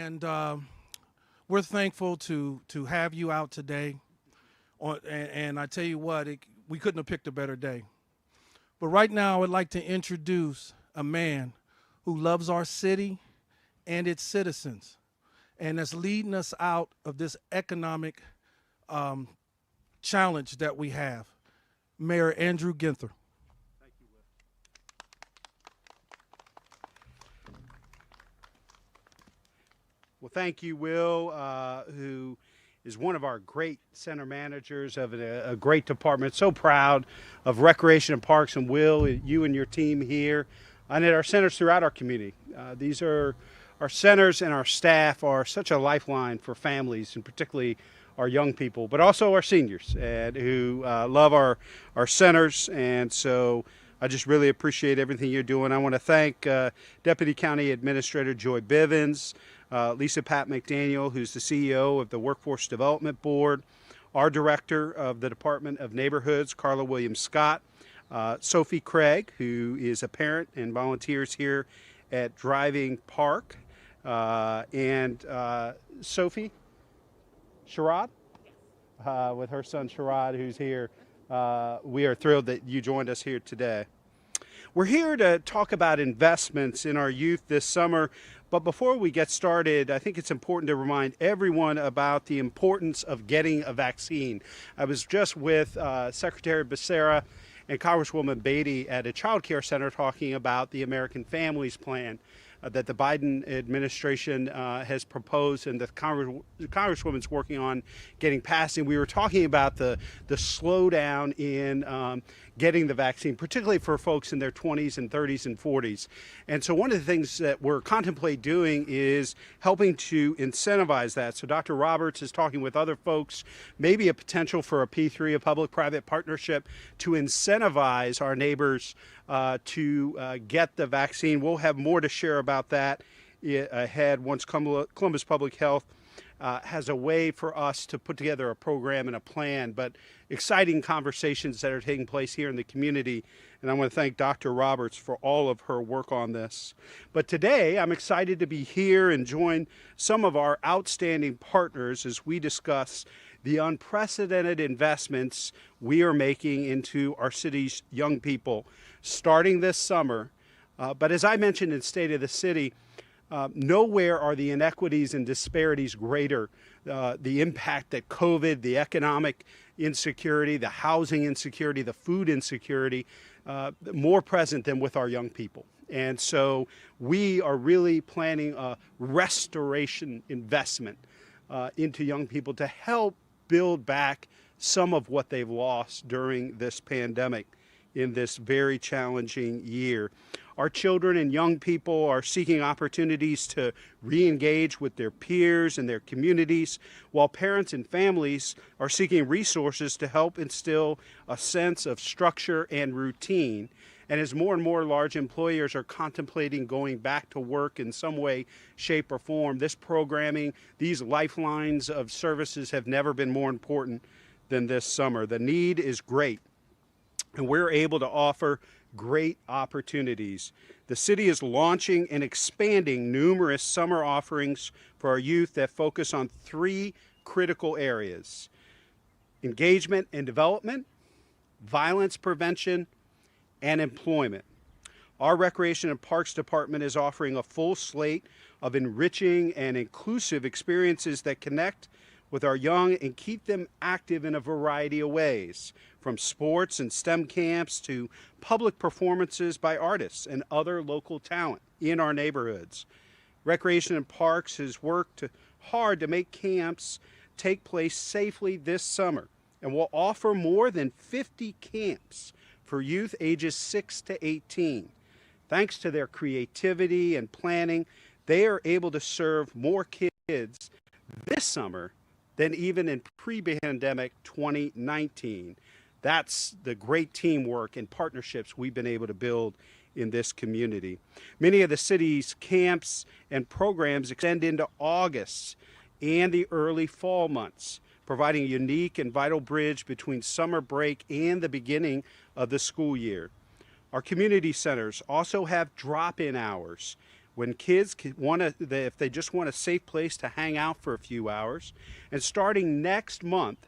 And we're thankful to have you out today. And I tell you what, we couldn't have picked a better day. But right now, I would like to introduce a man who loves our city and its citizens, and that's leading us out of this economic challenge that we have. Mayor Andrew Ginther. Thank you, Will. Well, thank you, Will, who is one of our great center managers of a great department. So proud of Recreation and Parks, and Will, you and your team here, and at our centers throughout our community. These are our centers, and our staff are such a lifeline for families, and particularly our young people, but also our seniors, and who love our centers. And so I just really appreciate everything you're doing. I want to thank Deputy County Administrator Joy Bivens, Lisa Pat McDaniel, who's the CEO of the Workforce Development Board, our Director of the Department of Neighborhoods, Carla Williams Scott, Sophie Craig, who is a parent and volunteers here at Driving Park, and Sophie Sherrod, with her son Sherrod, who's here. We are thrilled that you joined us here today. We're here to talk about investments in our youth this summer, but before we get started, I think it's important to remind everyone about the importance of getting a vaccine. I was just with Secretary Becerra and Congresswoman Beatty at a child care center talking about the American Families Plan that the Biden administration has proposed, and the Congresswoman's working on getting passed. And we were talking about the slowdown in getting the vaccine, particularly for folks in their 20s and 30s and 40s. And so one of the things that we're contemplating doing is helping to incentivize that. So Dr. Roberts is talking with other folks, maybe a potential for a P3, a public-private partnership, to incentivize our neighbors to get the vaccine. We'll have more to share about that ahead once Columbus Public Health has a way for us to put together a program and a plan. But exciting conversations that are taking place here in the community, and I want to thank Dr. Roberts for all of her work on this. But today I'm excited to be here and join some of our outstanding partners as we discuss the unprecedented investments we are making into our city's young people starting this summer. But as I mentioned in State of the City, nowhere are the inequities and disparities greater. The impact that COVID, the economic insecurity, the housing insecurity, the food insecurity, more present than with our young people. And so we are really planning a restoration investment into young people to help build back some of what they've lost during this pandemic in this very challenging year. Our children and young people are seeking opportunities to re-engage with their peers and their communities, while parents and families are seeking resources to help instill a sense of structure and routine. And as more and more large employers are contemplating going back to work in some way, shape, or form, this programming, these lifelines of services have never been more important than this summer. The need is great, and we're able to offer great opportunities. The city is launching and expanding numerous summer offerings for our youth that focus on three critical areas: engagement and development, violence prevention, and employment. Our Recreation and Parks Department is offering a full slate of enriching and inclusive experiences that connect with our young and keep them active in a variety of ways, from sports and STEM camps to public performances by artists and other local talent in our neighborhoods. Recreation and Parks has worked hard to make camps take place safely this summer, and will offer more than 50 camps for youth ages 6 to 18. Thanks to their creativity and planning, they are able to serve more kids this summer than even in pre-pandemic 2019. That's the great teamwork and partnerships we've been able to build in this community. Many of the city's camps and programs extend into August and the early fall months, providing a unique and vital bridge between summer break and the beginning of the school year. Our community centers also have drop-in hours when kids if they just want a safe place to hang out for a few hours. And starting next month,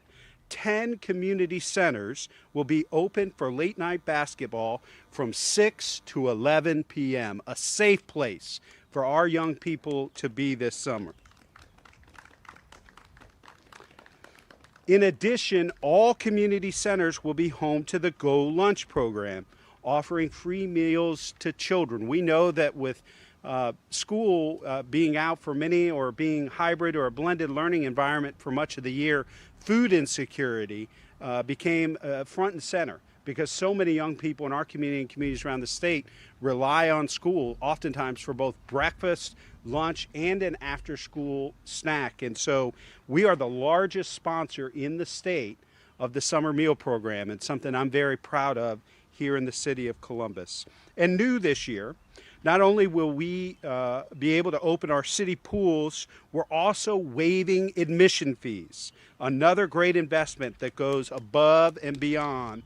10 community centers will be open for late night basketball from 6 to 11 p.m., a safe place for our young people to be this summer. In addition, all community centers will be home to the Go Lunch program, offering free meals to children. We know that with school being out for many, or being hybrid or a blended learning environment for much of the year, food insecurity became front and center, because so many young people in our community and communities around the state rely on school oftentimes for both breakfast, lunch, and an after-school snack. And so we are the largest sponsor in the state of the summer meal program, and something I'm very proud of here in the city of Columbus. And new this year, not only will we be able to open our city pools, we're also waiving admission fees. Another great investment that goes above and beyond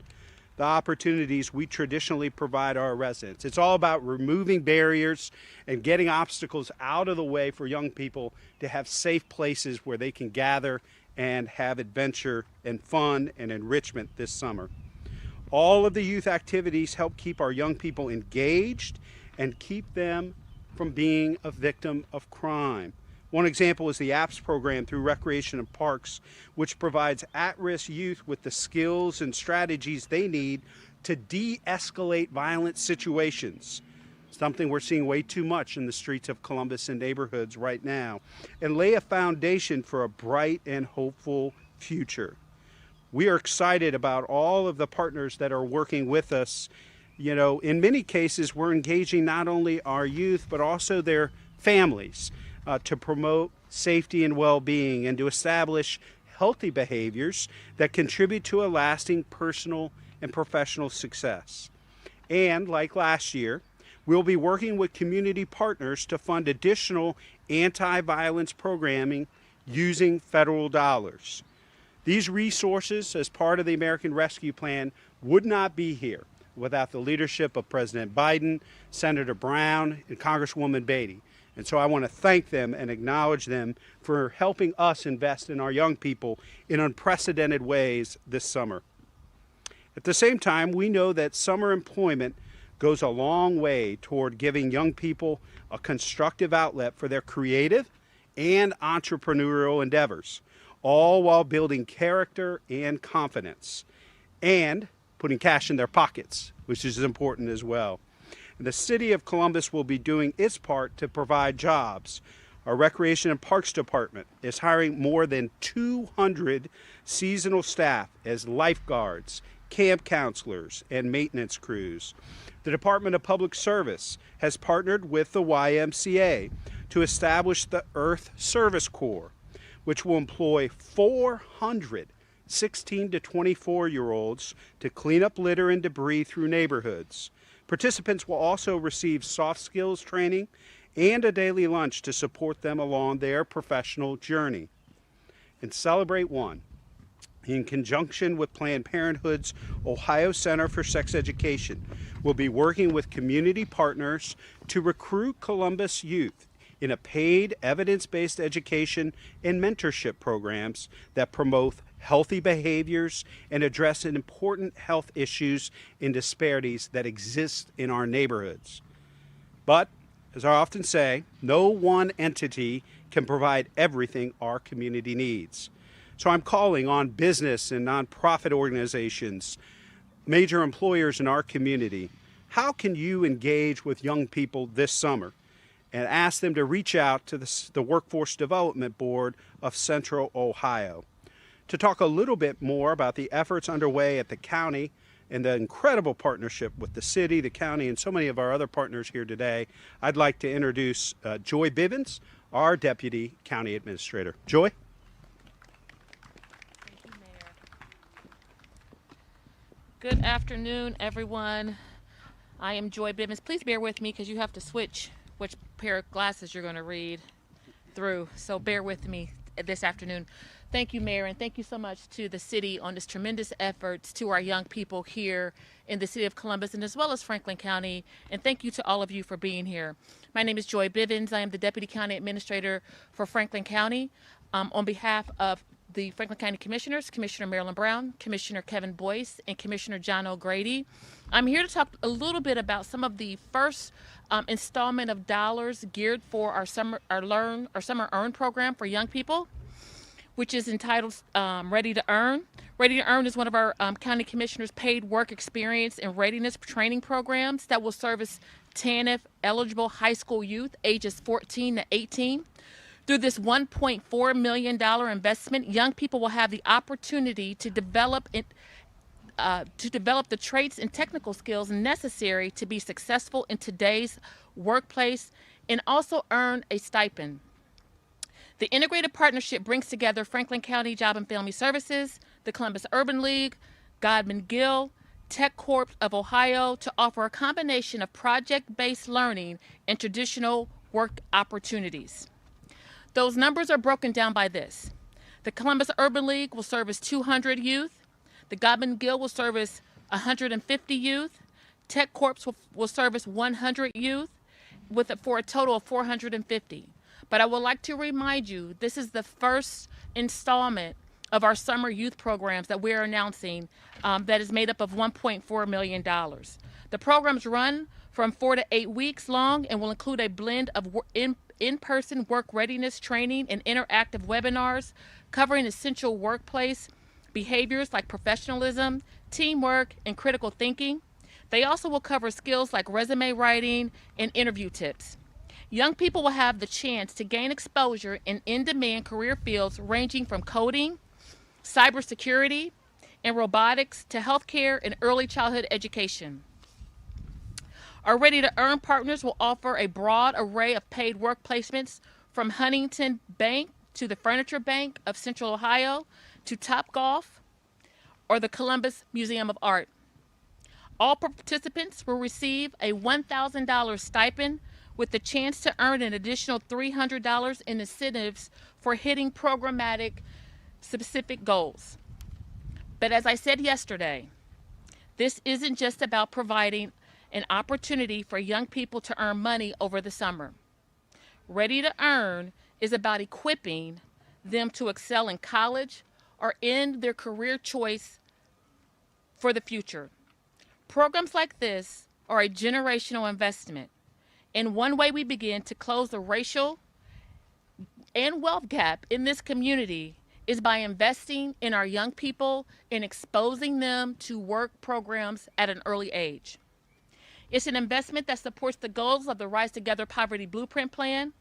the opportunities we traditionally provide our residents. It's all about removing barriers and getting obstacles out of the way for young people to have safe places where they can gather and have adventure and fun and enrichment this summer. All of the youth activities help keep our young people engaged and keep them from being a victim of crime. One example is the APPS program through Recreation and Parks, which provides at-risk youth with the skills and strategies they need to de-escalate violent situations, something we're seeing way too much in the streets of Columbus and neighborhoods right now, and lay a foundation for a bright and hopeful future. We are excited about all of the partners that are working with us. You know, in many cases, we're engaging not only our youth, but also their families to promote safety and well-being, and to establish healthy behaviors that contribute to a lasting personal and professional success. And like last year, we'll be working with community partners to fund additional anti-violence programming using federal dollars. These resources, as part of the American Rescue Plan, would not be here without the leadership of President Biden, Senator Brown, and Congresswoman Beatty. And so I want to thank them and acknowledge them for helping us invest in our young people in unprecedented ways this summer. At the same time, we know that summer employment goes a long way toward giving young people a constructive outlet for their creative and entrepreneurial endeavors, all while building character and confidence, and putting cash in their pockets, which is important as well. And the City of Columbus will be doing its part to provide jobs. Our Recreation and Parks Department is hiring more than 200 seasonal staff as lifeguards, camp counselors, and maintenance crews. The Department of Public Service has partnered with the YMCA to establish the Earth Service Corps, which will employ 400 16 to 24-year-olds to clean up litter and debris through neighborhoods. Participants will also receive soft skills training and a daily lunch to support them along their professional journey. And Celebrate One, in conjunction with Planned Parenthood's Ohio Center for Sex Education, will be working with community partners to recruit Columbus youth in a paid, evidence-based education and mentorship programs that promote healthy behaviors and address important health issues and disparities that exist in our neighborhoods. But, as I often say, no one entity can provide everything our community needs. So I'm calling on business and nonprofit organizations, major employers in our community. How can you engage with young people this summer? And ask them to reach out to the Workforce Development Board of Central Ohio. To talk a little bit more about the efforts underway at the county and the incredible partnership with the city, the county, and so many of our other partners here today, I'd like to introduce Joy Bivens, our Deputy County Administrator. Joy? Thank you, Mayor. Good afternoon, everyone. I am Joy Bivens. Please bear with me because you have to switch which pair of glasses you're going to read through, so bear with me this afternoon. Thank you, Mayor, and thank you so much to the city on this tremendous efforts to our young people here in the city of Columbus and as well as Franklin County. And thank you to all of you for being here. My name is Joy Bivens. I am the Deputy County Administrator for Franklin County. On behalf of the Franklin County Commissioners, Commissioner Marilyn Brown, Commissioner Kevin Boyce, and Commissioner John O'Grady, I'm here to talk a little bit about some of the first installment of dollars geared for our summer earn program for young people, which is entitled Ready to Earn. Ready to Earn is one of our county commissioners' paid work experience and readiness training programs that will service TANF eligible high school youth ages 14 to 18. Through this $1.4 million investment, young people will have the opportunity to develop the traits and technical skills necessary to be successful in today's workplace and also earn a stipend. The integrated partnership brings together Franklin County Job and Family Services, the Columbus Urban League, Godman Gill, Tech Corp of Ohio to offer a combination of project-based learning and traditional work opportunities. Those numbers are broken down by this. The Columbus Urban League will service 200 youth. The Godman Gill will service 150 youth. Tech Corps will service 100 youth for a total of 450. But I would like to remind you, this is the first installment of our summer youth programs that we're announcing that is made up of $1.4 million. The programs run from 4 to 8 weeks long and will include a blend of in-person work readiness training and interactive webinars covering essential workplace behaviors like professionalism, teamwork, and critical thinking. They also will cover skills like resume writing and interview tips. Young people will have the chance to gain exposure in in-demand career fields ranging from coding, cybersecurity, and robotics to healthcare and early childhood education. Our Ready to Earn partners will offer a broad array of paid work placements from Huntington Bank to the Furniture Bank of Central Ohio to Topgolf or the Columbus Museum of Art. All participants will receive a $1,000 stipend with the chance to earn an additional $300 in incentives for hitting programmatic specific goals. But as I said yesterday, this isn't just about providing an opportunity for young people to earn money over the summer. Ready to Earn is about equipping them to excel in college or in their career choice for the future. Programs like this are a generational investment, and one way we begin to close the racial and wealth gap in this community is by investing in our young people and exposing them to work programs at an early age. It's an investment that supports the goals of the Rise Together Poverty Blueprint Plan.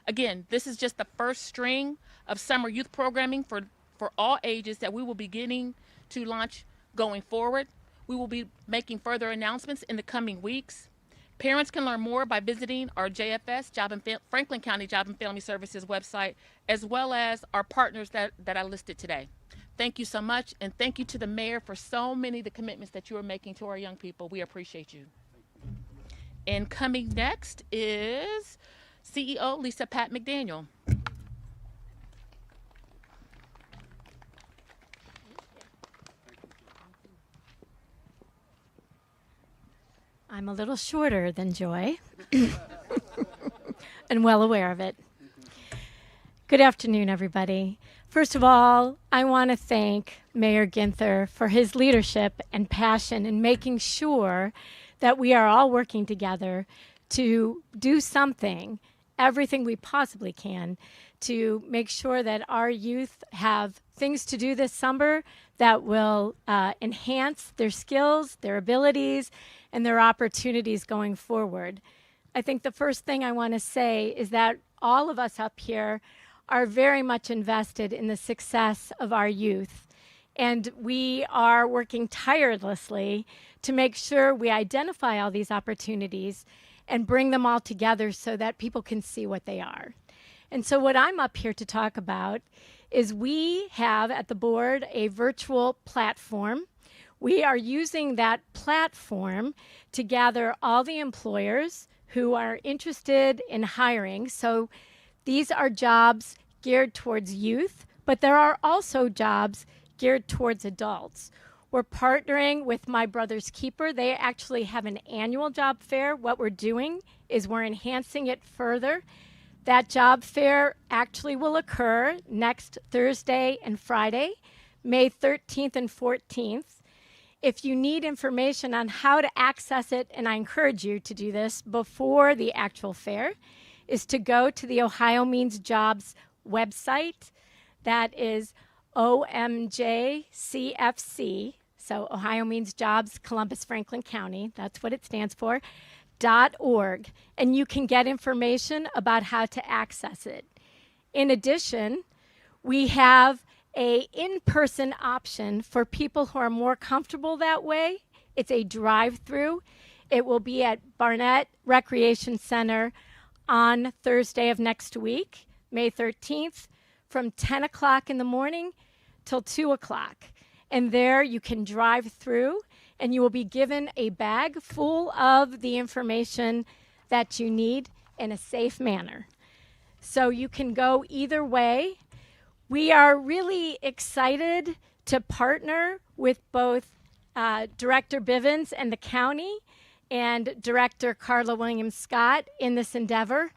Again, this is just the first string of summer youth programming for all ages that we will be beginning to launch going forward. We will be making further announcements in the coming weeks. Parents can learn more by visiting our JFS, Franklin County Job and Family Services website, as well as our partners that I listed today. Thank you so much, and thank you to the mayor for so many of the commitments that you are making to our young people. We appreciate you. And coming next is CEO Lisa Pat McDaniel. I'm a little shorter than Joy and well aware of it. Good afternoon, everybody. First of all, I want to thank Mayor Ginther for his leadership and passion in making sure that we are all working together to do something, everything we possibly can, to make sure that our youth have things to do this summer that will enhance their skills, their abilities, and their opportunities going forward. I think the first thing I want to say is that all of us up here are very much invested in the success of our youth. And we are working tirelessly to make sure we identify all these opportunities and bring them all together so that people can see what they are. And so what I'm up here to talk about is we have at the board a virtual platform. We are using that platform to gather all the employers who are interested in hiring. So these are jobs geared towards youth, but there are also jobs geared towards adults. We're partnering with My Brother's Keeper. They actually have an annual job fair. What we're doing is we're enhancing it further. That job fair actually will occur next Thursday and Friday, May 13th and 14th. If you need information on how to access it, and I encourage you to do this before the actual fair, is to go to the Ohio Means Jobs website. That is OMJCFC, so Ohio Means Jobs, Columbus, Franklin County, that's what it stands for, .org, and you can get information about how to access it. In addition, we have a in-person option for people who are more comfortable that way. It's a drive-through. It will be at Barnett Recreation Center on Thursday of next week, May 13th, from 10 o'clock in the morning till 2 o'clock. And there you can drive through and you will be given a bag full of the information that you need in a safe manner. So you can go either way. We are really excited to partner with both Director Bivens and the county and Director Carla Williams-Scott in this endeavor.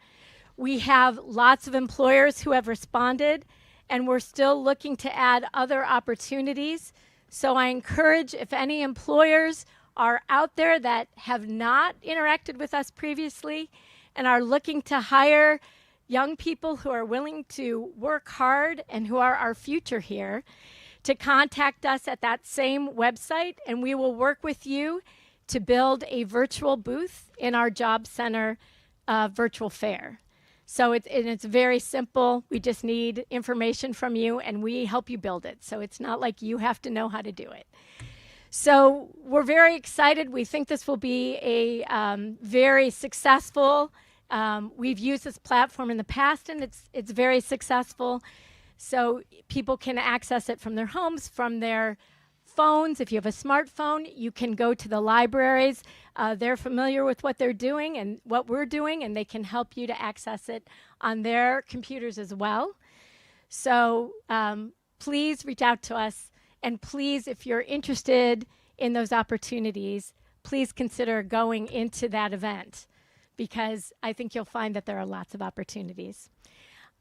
We have lots of employers who have responded, and we're still looking to add other opportunities. So I encourage, if any employers are out there that have not interacted with us previously and are looking to hire young people who are willing to work hard and who are our future here, to contact us at that same website, and we will work with you to build a virtual booth in our job center virtual fair. So it's very simple. We just need information from you, and we help you build it. So it's not like you have to know how to do it. So we're very excited. We think this will be a very successful. We've used this platform in the past, and it's very successful. So people can access it from their homes, from their phones. If you have a smartphone, you can go to the libraries. They're familiar with what they're doing and what we're doing, and they can help you to access it on their computers as well. So please reach out to us, and please, if you're interested in those opportunities, please consider going into that event, because I think you'll find that there are lots of opportunities.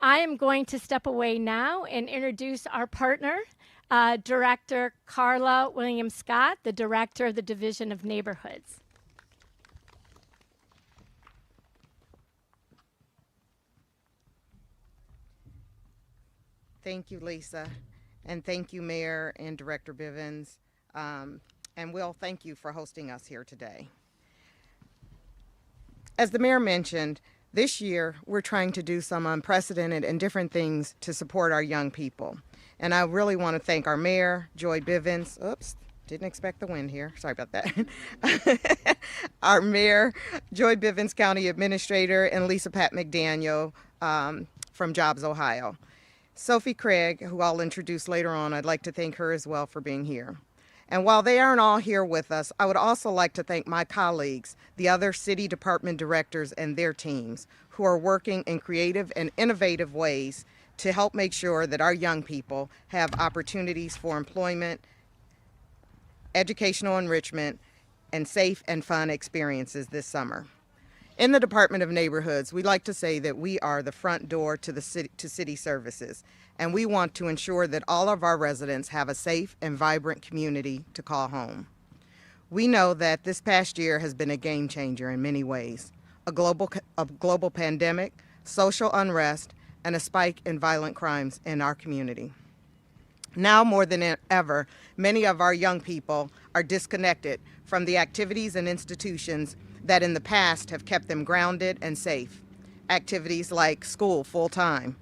I am going to step away now and introduce our partner, Director Carla Williams-Scott, the Director of the Division of Neighborhoods. Thank you, Lisa, and thank you, Mayor and Director Bivens, and Will, thank you for hosting us here today. As the Mayor mentioned, this year we're trying to do some unprecedented and different things to support our young people. And I really want to thank our Mayor, Joy Bivens. Oops, didn't expect the wind here. Sorry about that. Our Mayor, Joy Bivens, County Administrator, and Lisa Pat McDaniel from Jobs Ohio. Sophie Craig, who I'll introduce later on, I'd like to thank her as well for being here. And while they aren't all here with us, I would also like to thank my colleagues, the other city department directors and their teams, who are working in creative and innovative ways to help make sure that our young people have opportunities for employment, educational enrichment, and safe and fun experiences this summer. In the Department of Neighborhoods, we like to say that we are the front door to the city services, and we want to ensure that all of our residents have a safe and vibrant community to call home. We know that this past year has been a game changer in many ways. A global pandemic, social unrest, and a spike in violent crimes in our community. Now more than ever, many of our young people are disconnected from the activities and institutions that in the past have kept them grounded and safe. Activities like school full-time,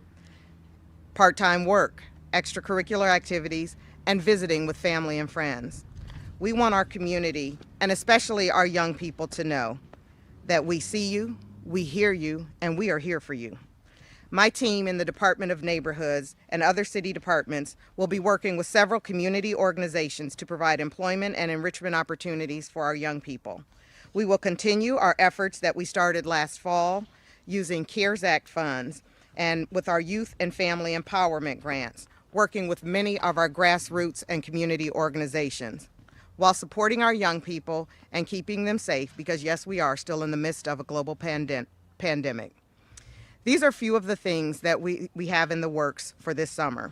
part-time work, extracurricular activities, and visiting with family and friends. We want our community, and especially our young people, to know that we see you, we hear you, and we are here for you. My team in the Department of Neighborhoods and other city departments will be working with several community organizations to provide employment and enrichment opportunities for our young people. We will continue our efforts that we started last fall using CARES Act funds and with our youth and family empowerment grants, working with many of our grassroots and community organizations, while supporting our young people and keeping them safe, because yes, we are still in the midst of a global pandemic. These are few of the things that we have in the works for this summer.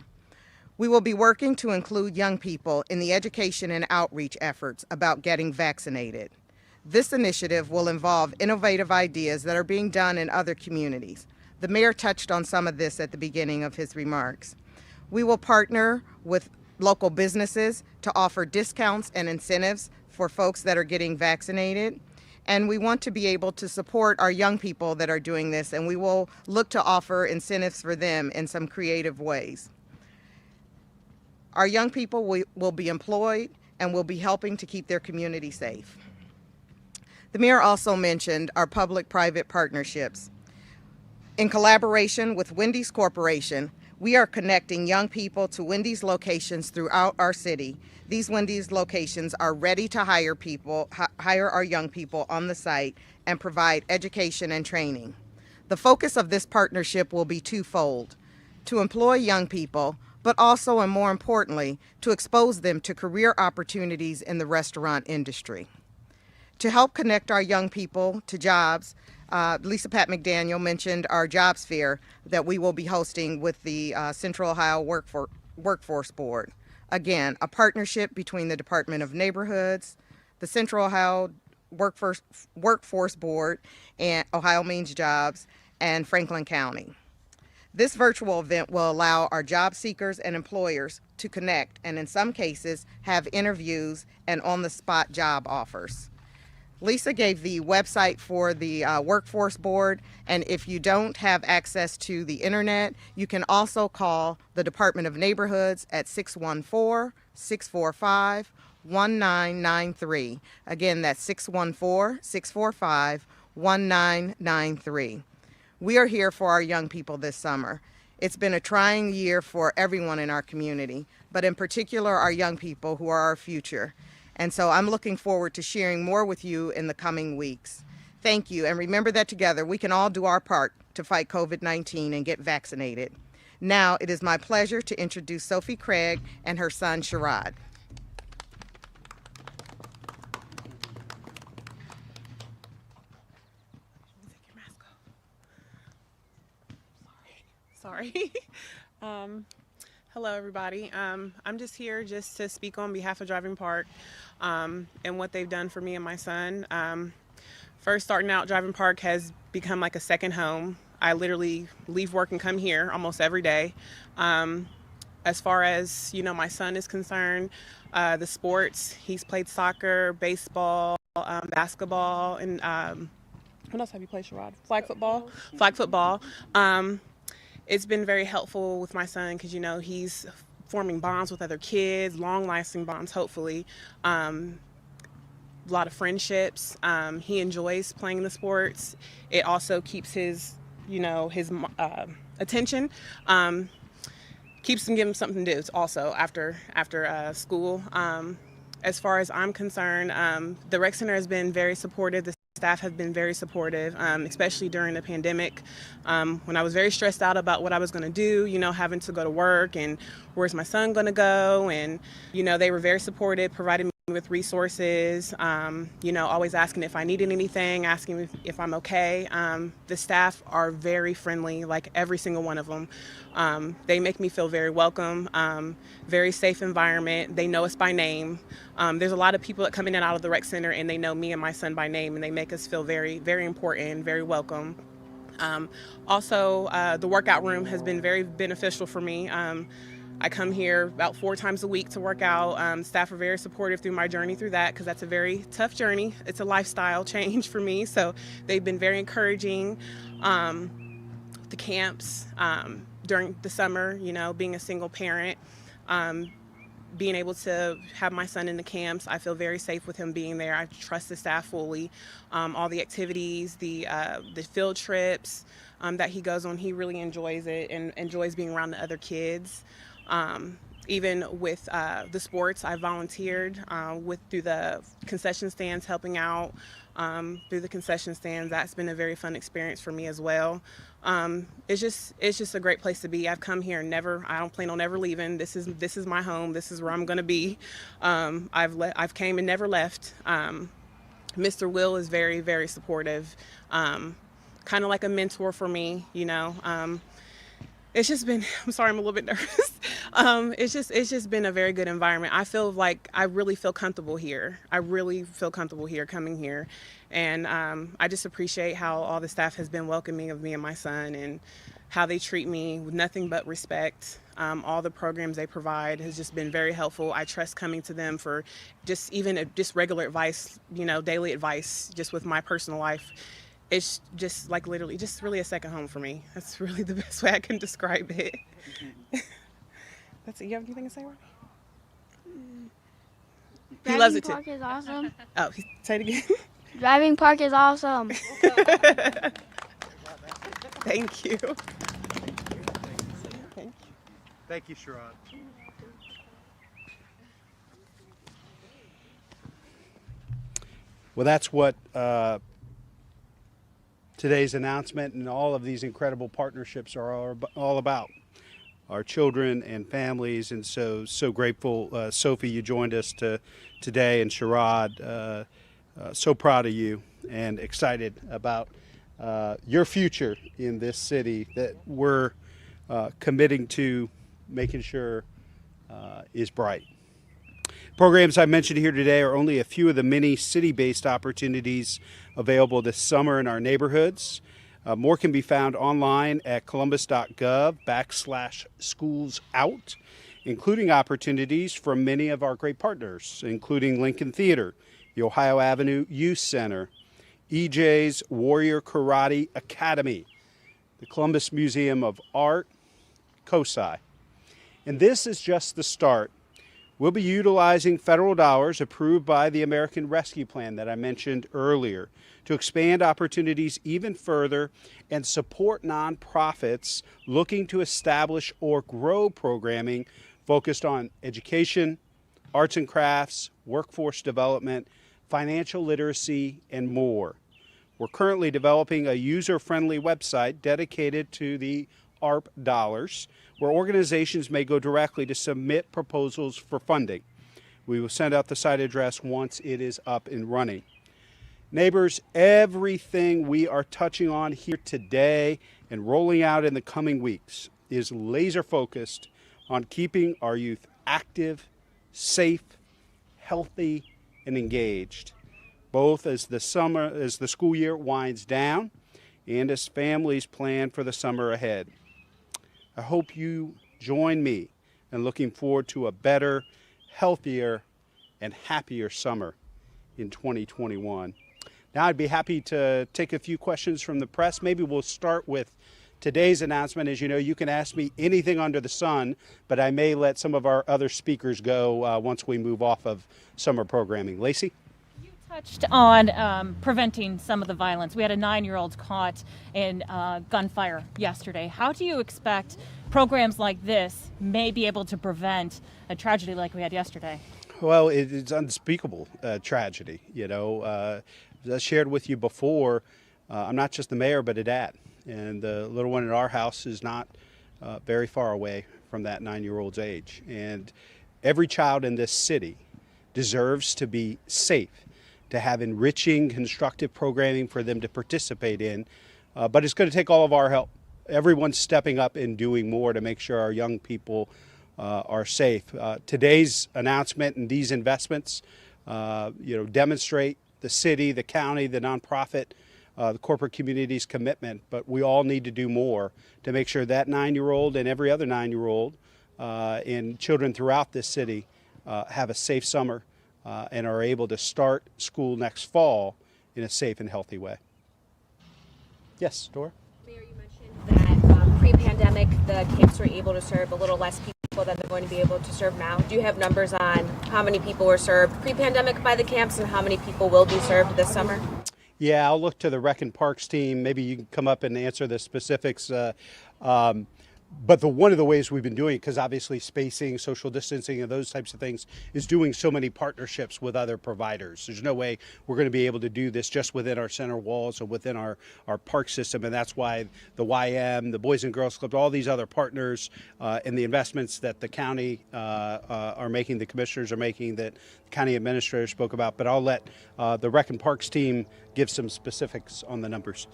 We will be working to include young people in the education and outreach efforts about getting vaccinated. This initiative will involve innovative ideas that are being done in other communities. The mayor touched on some of this at the beginning of his remarks. We will partner with local businesses to offer discounts and incentives for folks that are getting vaccinated. And we want to be able to support our young people that are doing this, and we will look to offer incentives for them in some creative ways. Our young people will be employed and will be helping to keep their community safe. The mayor also mentioned our public-private partnerships. In collaboration with Wendy's Corporation, we are connecting young people to Wendy's locations throughout our city. These Wendy's locations are ready to hire our young people on the site and provide education and training. The focus of this partnership will be twofold: to employ young people, but also, and more importantly, to expose them to career opportunities in the restaurant industry. To help connect our young people to jobs, Lisa Pat McDaniel mentioned our jobs fair that we will be hosting with the Central Ohio Workforce Board. Again, a partnership between the Department of Neighborhoods, the Central Ohio Workforce Board, and Ohio Means Jobs, and Franklin County. This virtual event will allow our job seekers and employers to connect and in some cases have interviews and on-the-spot job offers. Lisa gave the website for the Workforce Board, and if you don't have access to the internet, you can also call the Department of Neighborhoods at 614-645-1993. Again, that's 614-645-1993. We are here for our young people this summer. It's been a trying year for everyone in our community, but in particular our young people who are our future. And so I'm looking forward to sharing more with you in the coming weeks. Thank you, and remember that together we can all do our part to fight COVID-19 and get vaccinated. Now it is my pleasure to introduce Sophie Craig and her son Sherrod. Sorry. Hello, everybody. I'm just here just to speak on behalf of Driving Park and what they've done for me and my son. First, starting out, Driving Park has become like a second home. I literally leave work and come here almost every day. As far as, my son is concerned, the sports, he's played soccer, baseball, basketball, and what else have you played, Sherrod? Flag football. It's been very helpful with my son because, he's forming bonds with other kids, long-lasting bonds, hopefully. A lot of friendships. He enjoys playing the sports. It also keeps his attention. Keeps him giving him something to do also after school. As far as I'm concerned, the rec center has been very supportive. The staff have been very supportive, especially during the pandemic. When I was very stressed out about what I was going to do, having to go to work and where's my son going to go, and they were very supportive, provided me with resources, always asking if I needed anything, asking if I'm okay. The staff are very friendly, like every single one of them. They make me feel very welcome, very safe environment. They know us by name. There's a lot of people that come in and out of the rec center and they know me and my son by name, and they make us feel very, very important, very welcome. Also, the workout room has been very beneficial for me. I come here about 4 times a week to work out. Staff are very supportive through my journey through that because that's a very tough journey. It's a lifestyle change for me, so they've been very encouraging. The camps during the summer, being a single parent, being able to have my son in the camps, I feel very safe with him being there. I trust the staff fully. All the activities, the field trips that he goes on, he really enjoys it and enjoys being around the other kids. even with the sports, I volunteered through the concession stands, helping out through the concession stands. That's been a very fun experience for me as well. It's just a great place to be. I've come here and I don't plan on ever leaving. This is my home. This is where I'm going to be. I've came and never left. Mr. Will is very, very supportive. Kind of like a mentor for me, you know. It's just been, I'm sorry, I'm a little bit nervous. It's just been a very good environment. I feel like I really feel comfortable here. I really feel comfortable here, coming here. And I just appreciate how all the staff has been welcoming of me and my son, and how they treat me with nothing but respect. All the programs they provide has just been very helpful. I trust coming to them for just regular advice, you know, daily advice, just with my personal life. It's just like literally just really a second home for me. That's really the best way I can describe it. That's it. You have anything to say, Robbie? He loves it too. Driving park is awesome. Oh, say it again. Driving park is awesome. Thank you. Thank you, Sherrod. Well, that's what today's announcement and all of these incredible partnerships are all about. Our children and families, and so grateful. Sophie, you joined us today, and Sherrod, so proud of you and excited about your future in this city that we're committing to making sure is bright. Programs I mentioned here today are only a few of the many city-based opportunities available this summer in our neighborhoods. More can be found online at columbus.gov/schoolsout, including opportunities from many of our great partners, including Lincoln Theater, the Ohio Avenue Youth Center, EJ's Warrior Karate Academy, the Columbus Museum of Art, COSI. And this is just the start. We'll be utilizing federal dollars approved by the American Rescue Plan that I mentioned earlier to expand opportunities even further and support nonprofits looking to establish or grow programming focused on education, arts and crafts, workforce development, financial literacy, and more. We're currently developing a user-friendly website dedicated to the ARP dollars, where organizations may go directly to submit proposals for funding. We will send out the site address once it is up and running. Neighbors, everything we are touching on here today and rolling out in the coming weeks is laser focused on keeping our youth active, safe, healthy, and engaged, both as the school year winds down and as families plan for the summer ahead. I hope you join me in looking forward to a better, healthier, and happier summer in 2021. Now I'd be happy to take a few questions from the press. Maybe we'll start with today's announcement. As you know, you can ask me anything under the sun, but I may let some of our other speakers go once we move off of summer programming. Lacey? Touched on preventing some of the violence. We had a 9-year-old caught in gunfire yesterday. How do you expect programs like this may be able to prevent a tragedy like we had yesterday? Well, it's unspeakable tragedy. You know, as I shared with you before, I'm not just the mayor, but a dad. And the little one in our house is not very far away from that 9-year-old's age. And every child in this city deserves to be safe, to have enriching, constructive programming for them to participate in. But it's going to take all of our help. Everyone's stepping up and doing more to make sure our young people are safe. Today's announcement and these investments, demonstrate the city, the county, the nonprofit, the corporate community's commitment. But we all need to do more to make sure that 9-year-old and every other 9-year-old and children throughout this city have a safe summer and are able to start school next fall in a safe and healthy way. Yes, Dora? Mayor, you mentioned that pre-pandemic, the camps were able to serve a little less people than they're going to be able to serve now. Do you have numbers on how many people were served pre-pandemic by the camps and how many people will be served this summer? Yeah, I'll look to the Rec and Parks team. Maybe you can come up and answer the specifics. But one of the ways we've been doing it, because obviously spacing, social distancing, and those types of things, is doing so many partnerships with other providers. There's no way we're going to be able to do this just within our center walls or within our park system, and that's why the YM, the Boys and Girls Club, all these other partners, and the investments that the county are making, the commissioners are making, that the county administrator spoke about. But I'll let the Rec and Parks team give some specifics on the numbers.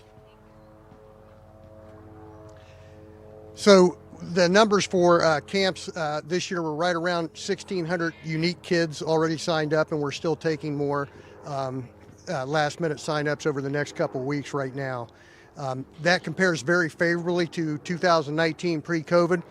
So the numbers for camps this year were right around 1,600 unique kids already signed up, and we're still taking more last-minute sign-ups over the next couple of weeks right now. That compares very favorably to 2019 pre-COVID.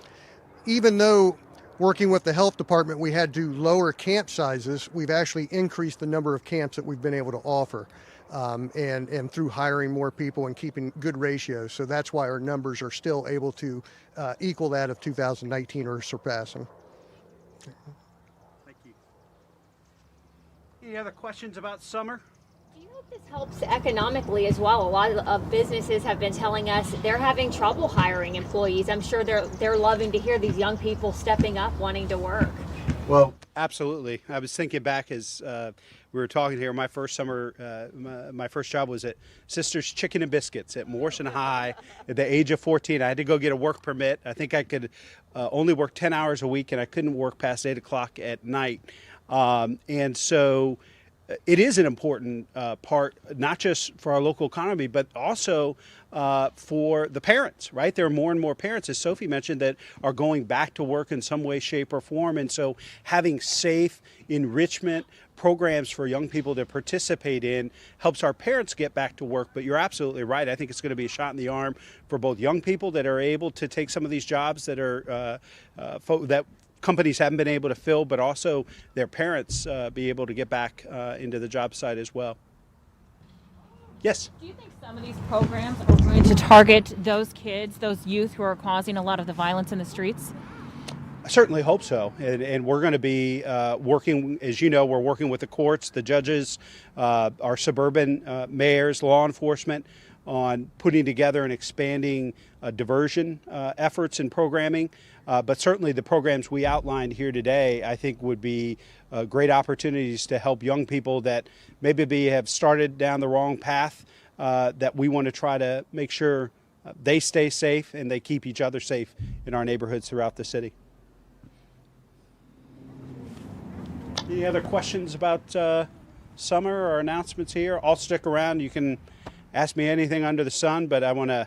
Even though working with the health department we had to lower camp sizes, we've actually increased the number of camps that we've been able to offer. And through hiring more people and keeping good ratios. So that's why our numbers are still able to equal that of 2019 or surpass them. Thank you. Any other questions about summer? Do you hope this helps economically as well? A lot of businesses have been telling us they're having trouble hiring employees. I'm sure they're loving to hear these young people stepping up, wanting to work. Well, absolutely. I was thinking back as we were talking here. My first summer, my first job was at Sisters Chicken and Biscuits at Morrison High at the age of 14. I had to go get a work permit. I think I could only work 10 hours a week, and I couldn't work past 8 o'clock at night. And so it is an important part, not just for our local economy, but also for the parents, right? There are more and more parents, as Sophie mentioned, that are going back to work in some way, shape, or form. And so having safe enrichment programs for young people to participate in helps our parents get back to work. But you're absolutely right. I think it's going to be a shot in the arm for both young people that are able to take some of these jobs that are that companies haven't been able to fill, but also their parents be able to get back into the job site as well. Yes? Do you think some of these programs are going to target those kids, those youth who are causing a lot of the violence in the streets? I certainly hope so. And we're going to be working, as you know, we're working with the courts, the judges, our suburban mayors, law enforcement, on putting together and expanding diversion efforts and programming. But certainly the programs we outlined here today, I think, would be great opportunities to help young people that maybe have started down the wrong path, that we want to try to make sure they stay safe and they keep each other safe in our neighborhoods throughout the city. Any other questions about summer or announcements here? I'll stick around. You can ask me anything under the sun, but I want to...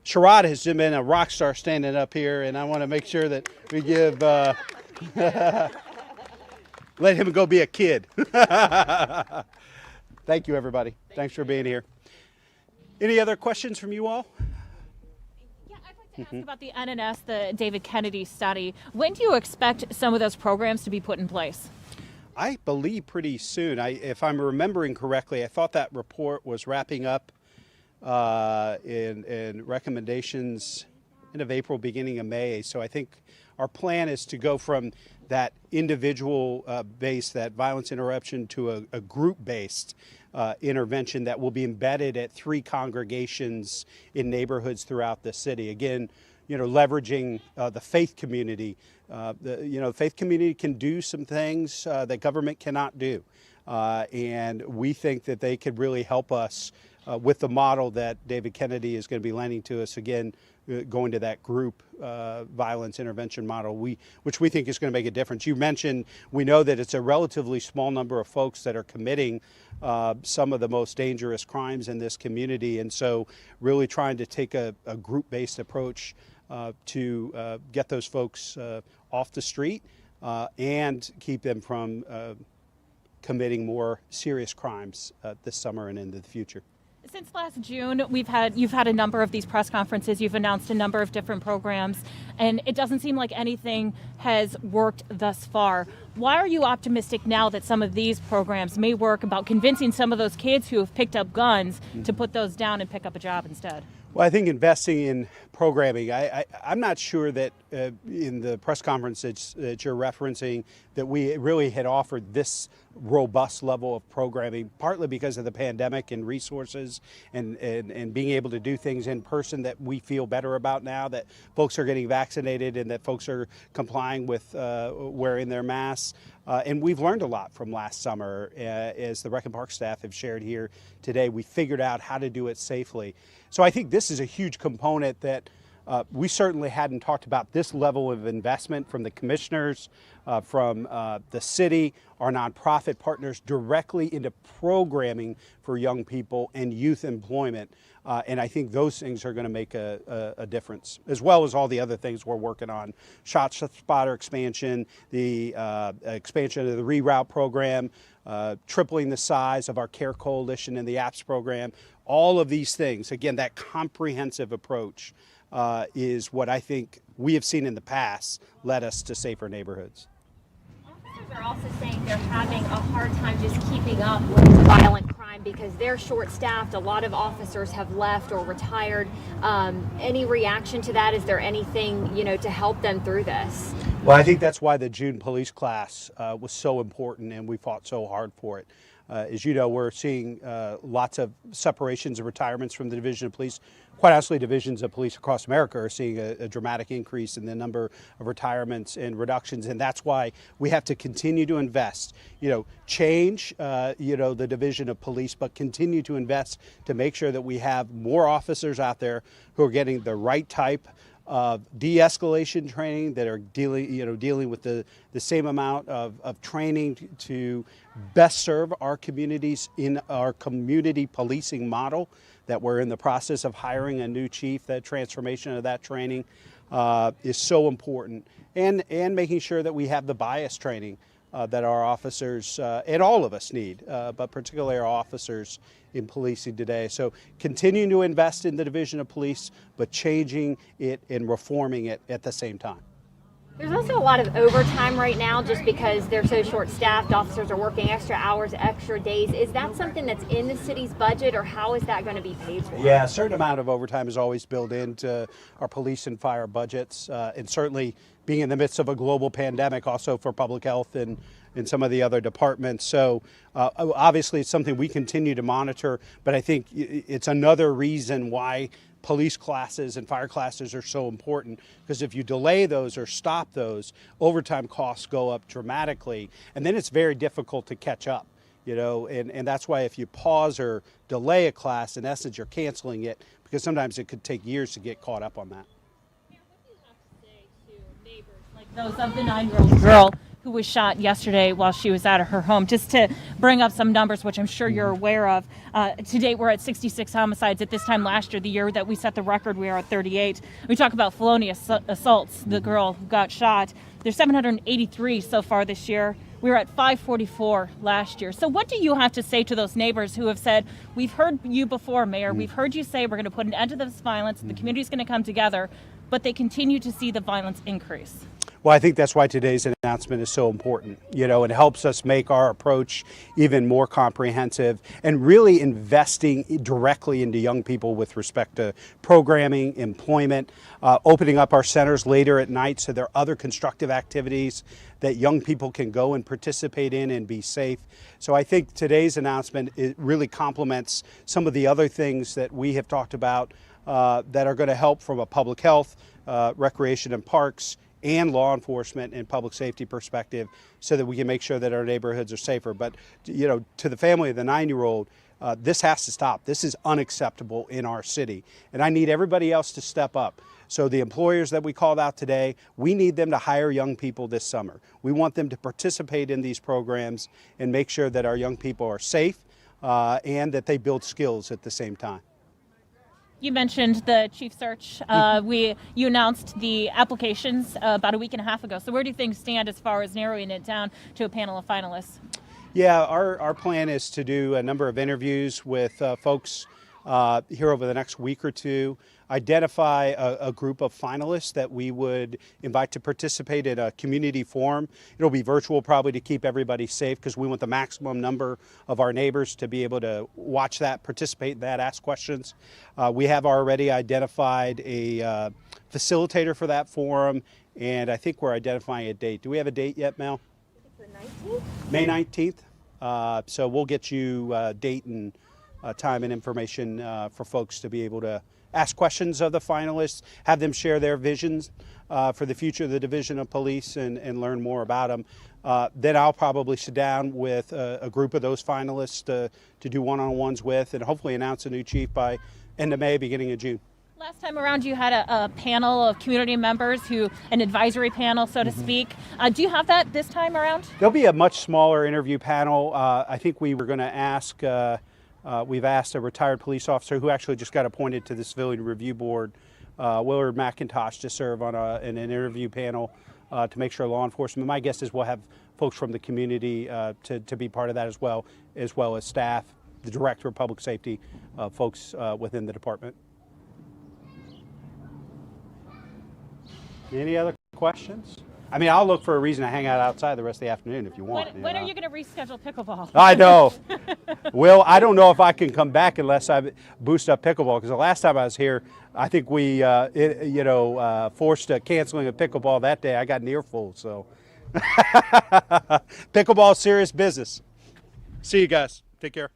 Sherrod has been a rock star standing up here, and I want to make sure that we give... let him go be a kid. Thank you, everybody. Thanks for being here. Any other questions from you all? Yeah, I'd like to ask about the NNS, the David Kennedy study. When do you expect some of those programs to be put in place? I believe pretty soon. If I'm remembering correctly, I thought that report was wrapping up in recommendations end of April, beginning of May. So I think our plan is to go from that individual based, that violence interruption, to a group-based intervention that will be embedded at 3 congregations in neighborhoods throughout the city. Again, leveraging the faith community. The faith community can do some things that government cannot do. And we think that they could really help us with the model that David Kennedy is going to be lending to us, again, going to that group violence intervention model, which we think is going to make a difference. You mentioned, we know that it's a relatively small number of folks that are committing some of the most dangerous crimes in this community. And so really trying to take a group-based approach to get those folks off the street and keep them from committing more serious crimes this summer and into the future. Since last June, you've had a number of these press conferences. You've announced a number of different programs, and it doesn't seem like anything has worked thus far. Why are you optimistic now that some of these programs may work, about convincing some of those kids who have picked up guns to put those down and pick up a job instead? Well, I think investing in programming, I'm not sure that in the press conference that you're referencing that we really had offered this robust level of programming, partly because of the pandemic and resources and being able to do things in person that we feel better about now that folks are getting vaccinated and that folks are complying with wearing their masks. And we've learned a lot from last summer. As the Rec and Park staff have shared here today, we figured out how to do it safely. So I think this is a huge component that we certainly hadn't talked about, this level of investment from the commissioners, from the city, our nonprofit partners, directly into programming for young people and youth employment. And I think those things are going to make a difference, as well as all the other things we're working on. Shot spotter expansion, the expansion of the reroute program, tripling the size of our Care Coalition and the APPS program. All of these things, again, that comprehensive approach is what I think we have seen in the past led us to safer neighborhoods. Officers are also saying they're having a hard time just keeping up with violent crime because they're short-staffed. A lot of officers have left or retired. Any reaction to that? Is there anything, to help them through this? Well, I think that's why the June police class was so important, and we fought so hard for it. As you know, we're seeing lots of separations and retirements from the Division of Police. Quite honestly, divisions of police across America are seeing a dramatic increase in the number of retirements and reductions, and that's why we have to continue to invest. Change, the Division of Police, but continue to invest to make sure that we have more officers out there who are getting the right type of de-escalation training, that are dealing with the same amount of training to best serve our communities in our community policing model that we're in the process of hiring a new chief. That transformation of that training is so important, and making sure that we have the bias training that our officers and all of us need, but particularly our officers in policing today. So continuing to invest in the Division of Police, but changing it and reforming it at the same time. There's also a lot of overtime right now just because they're so short-staffed. Officers are working extra hours, extra days. Is that something that's in the city's budget, or how is that going to be paid for? Yeah, a certain amount of overtime is always built into our police and fire budgets, and certainly being in the midst of a global pandemic, also for public health and some of the other departments. So obviously it's something we continue to monitor, but I think it's another reason why police classes and fire classes are so important, because if you delay those or stop those, overtime costs go up dramatically, and then it's very difficult to catch up. And that's why if you pause or delay a class, in essence, you're canceling it, because sometimes it could take years to get caught up on that. What do you have to say to neighbors like those of the 9-year-old girl who was shot yesterday while she was at her home? Just to bring up some numbers, which I'm sure you're aware of. To date, we're at 66 homicides. At this time last year, the year that we set the record, we are at 38. We talk about felonious assaults, the girl who got shot. There's 783 so far this year. We were at 544 last year. So what do you have to say to those neighbors who have said, we've heard you before, Mayor, we've heard you say we're going to put an end to this violence, the community's going to come together, but they continue to see the violence increase? Well, I think that's why today's announcement is so important. It helps us make our approach even more comprehensive and really investing directly into young people with respect to programming, employment, opening up our centers later at night so there are other constructive activities that young people can go and participate in and be safe. So I think today's announcement, it really complements some of the other things that we have talked about that are going to help from a public health, recreation and parks, and law enforcement and public safety perspective, so that we can make sure that our neighborhoods are safer. But to the family of the 9-year-old, this has to stop. This is unacceptable in our city, and I need everybody else to step up. So the employers that we called out today, we need them to hire young people this summer. We want them to participate in these programs and make sure that our young people are safe and that they build skills at the same time. You mentioned the chief search. You announced the applications about a week and a half ago. So where do things stand as far as narrowing it down to a panel of finalists? Yeah, our plan is to do a number of interviews with folks here over the next week or two, identify a group of finalists that we would invite to participate in a community forum. It'll be virtual probably to keep everybody safe because we want the maximum number of our neighbors to be able to watch that, participate in that, ask questions. We have already identified a facilitator for that forum, and I think we're identifying a date. Do we have a date yet, Mel? The 19th? May 19th. So we'll get you a date and time and information for folks to be able to ask questions of the finalists, have them share their visions for the future of the Division of Police and learn more about them. Then I'll probably sit down with a group of those finalists to do one-on-ones with and hopefully announce a new chief by end of May, beginning of June. Last time around, you had a panel of community members, an advisory panel, so to speak. Do you have that this time around? There'll be a much smaller interview panel. I think we were going to ask, we've asked a retired police officer who actually just got appointed to the Civilian Review Board, Willard McIntosh, to serve on an interview panel to make sure law enforcement. My guess is we'll have folks from the community to be part of that as well as staff, the Director of Public Safety, folks within the department. Any other questions? I mean, I'll look for a reason to hang out outside the rest of the afternoon if you want. When are you going to reschedule pickleball? I know. Will, I don't know if I can come back unless I boost up pickleball, because the last time I was here, I think we, forced canceling of pickleball that day. I got an earful, so. Pickleball, serious business. See you guys. Take care.